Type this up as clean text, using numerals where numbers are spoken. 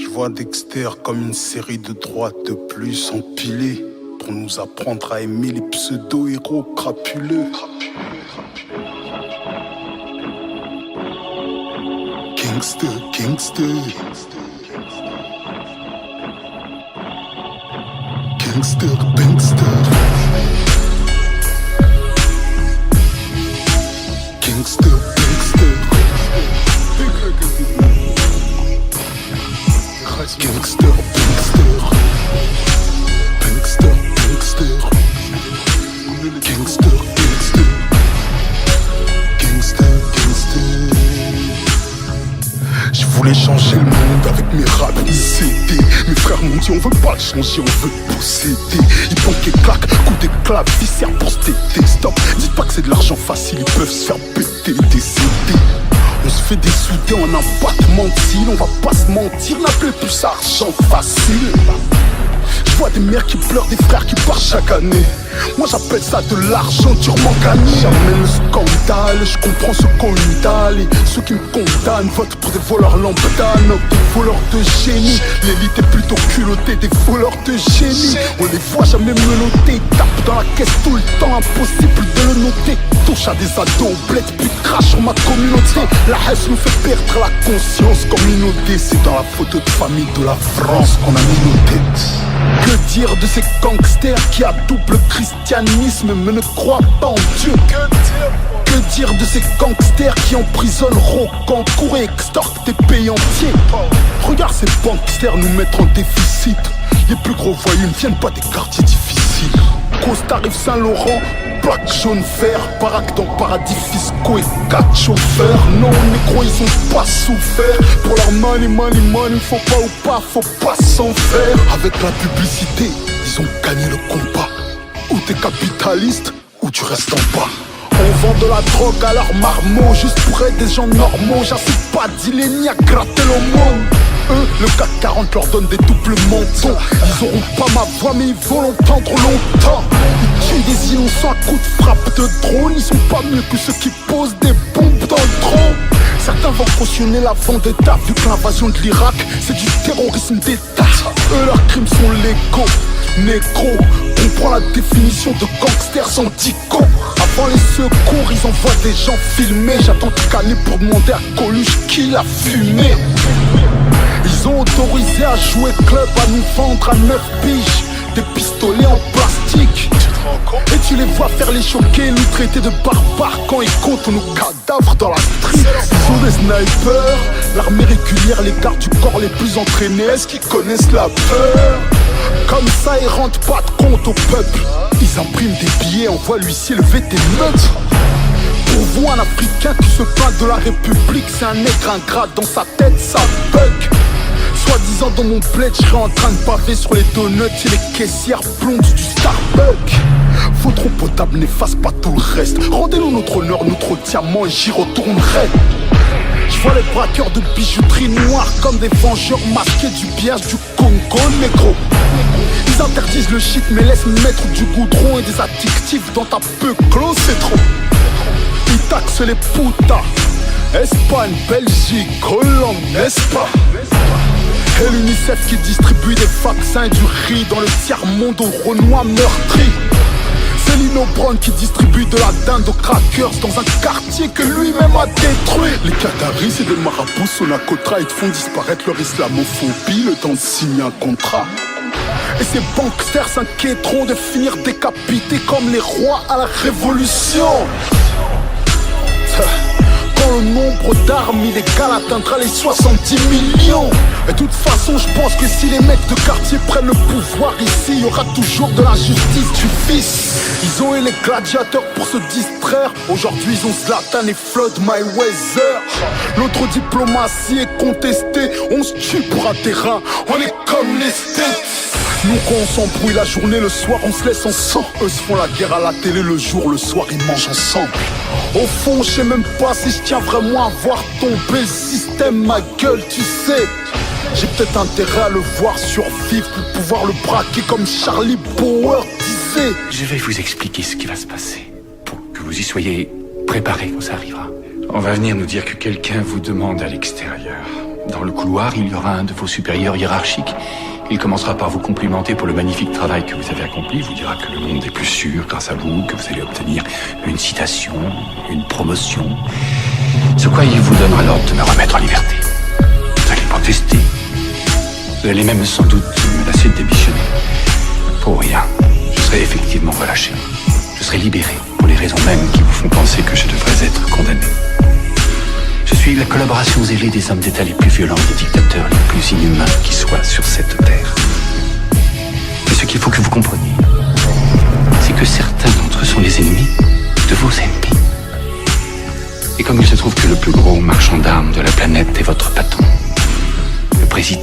vois Dexter comme une série de droites de plus empilées pour nous apprendre à aimer les pseudo-héros crapuleux. Gangster, gangster. Gangster, gangster. Gangster, gangster. Gangster, gangster. Gangster, gangster. Gangster, gangster. Gangster, gangster. Je voulais changer le monde avec mes raps CD. Mes frères m'ont dit on veut pas le changer, on veut le posséder. Ils font qu'ils claquent, coups d'éclat, viscères pour se téter. Stop, dites pas que c'est de l'argent facile, ils peuvent se faire péter des CD. On se fait des soudés en un battement de cils. On va pas se mentir, n'appelez plus ça argent facile. Je vois des mères qui pleurent, des frères qui partent chaque année. Moi j'appelle ça de l'argent durement gagné. J'amène le scandale, je comprends ce qu'on lui dalle. Et ceux qui me condamnent votent pour des voleurs lambda, des voleurs de génie. L'élite est plutôt culottée, des voleurs de génie. On les voit jamais menottés, tapent dans la caisse tout le temps, impossible de le noter. Touche à des ados, bled, puis crache sur ma communauté. La haine nous fait perdre la conscience communauté. C'est dans la photo de famille de la France qu'on a mis nos têtes. Que dire de ces gangsters qui adoublent le christianisme mais ne croient pas en Dieu? Que dire de ces gangsters qui emprisonnent Rocancourt et extorquent des pays entiers? Regarde ces gangsters nous mettre en déficit. Les plus gros voyous ne viennent pas des quartiers difficiles. Costa Rive Saint-Laurent, plaque jaune vert, baraque dans paradis fiscaux et 4 chauffeurs. Non, négro, ils ont pas souffert. Pour leur money, money, money, faut pas ou pas, faut pas s'en faire. Avec la publicité, ils ont gagné le combat. Ou t'es capitaliste, ou tu restes en bas. On vend de la drogue à leurs marmots, juste pour être des gens normaux. J'incite pas à dealer ni à gratter l'aumône. Eux, le CAC 40 leur donne des doubles mentons. Ils auront pas ma voix mais ils vont l'entendre longtemps. Ils tuent des innocents à coups de frappe de drone. Ils sont pas mieux que ceux qui posent des bombes dans le tronc. Certains vont cautionner la vendetta vu que l'invasion de l'Irak c'est du terrorisme d'État. Eux leurs crimes sont légaux. Négro, comprends la définition de gangster sans dico. Avant les secours, ils envoient des gens filmés. J'attends de caler pour demander à Coluche qui l'a fumé. Ils ont autorisé à jouer club, à nous vendre à 9 piges des pistolets en plastique. Et tu les vois faire les choquer, nous traiter de barbares quand ils comptent nos cadavres dans la street. Ils sont des snipers, l'armée régulière, les gardes du corps les plus entraînés. Est-ce qu'ils connaissent la peur? Comme ça ils rendent pas de compte au peuple. Ils impriment des billets, envoient l'huissier lever des meutes. Pour vous un Africain qui se plaint de la République, c'est un nègre ingrat, dans sa tête ça bug. Soi-disant dans mon bled, je serais en train de baver sur les donuts et les caissières blondes du Starbucks. Votre eau potable n'efface pas tout le reste. Rendez-nous notre honneur, notre diamant et j'y retournerai. Je vois les braqueurs de bijouterie noire comme des vengeurs masqués du biage du Congo négro. Ils interdisent le shit mais laissent mettre du goudron et des addictifs dans ta peu close, c'est trop. Ils taxent les putas. Espagne, Belgique, Hollande, n'est-ce pas? Et l'UNICEF qui distribue des vaccins et du riz dans le tiers-monde aux Renois meurtris. C'est Lino Brown qui distribue de la dinde aux crackers dans un quartier que lui-même a détruit. Les Qataris et des marabouts Sonacotra, ils te font disparaître leur islamophobie le temps de signer un contrat. Et ces banksters s'inquiéteront de finir décapités comme les rois à la révolution. Quand le nombre d'armes illégales atteindra les 70 millions. Et de toute façon je pense que si les mecs de quartier prennent le pouvoir ici, il y aura toujours de l'injustice du fils. Ils ont eu les gladiateurs pour se distraire. Aujourd'hui ils ont Zlatan et Floyd Mayweather. Notre diplomatie est contestée. On se tue pour un terrain. On est comme les States. Nous quand on s'embrouille la journée, le soir on se laisse en sang. Eux se font la guerre à la télé le jour, le soir ils mangent ensemble. Au fond je sais même pas si je tiens vraiment à voir tomber le système, ma gueule tu sais. J'ai peut-être intérêt à le voir survivre pour pouvoir le braquer comme Charlie Bauer disait. Je vais vous expliquer ce qui va se passer, pour que vous y soyez préparés quand ça arrivera. On va venir nous dire que quelqu'un vous demande à l'extérieur. Dans le couloir, il y aura un de vos supérieurs hiérarchiques. Il commencera par vous complimenter pour le magnifique travail que vous avez accompli. Il vous dira que le monde est plus sûr grâce à vous, que vous allez obtenir une citation, une promotion. Ce quoi il vous donnera l'ordre de me remettre en liberté. Vous allez protester. Vous allez même sans doute menacer de démissionner. Pour rien, je serai effectivement relâché. Je serai libéré pour les raisons mêmes qui vous font penser que je devrais être condamné. Je suis la collaboration zélée des hommes d'État les plus violents, des dictateurs les plus inhumains qui soient sur cette terre. Mais ce qu'il faut que vous compreniez, c'est que certains d'entre eux sont les ennemis de vos ennemis. Et comme il se trouve que le plus gros marchand d'armes de la planète est votre patron, le président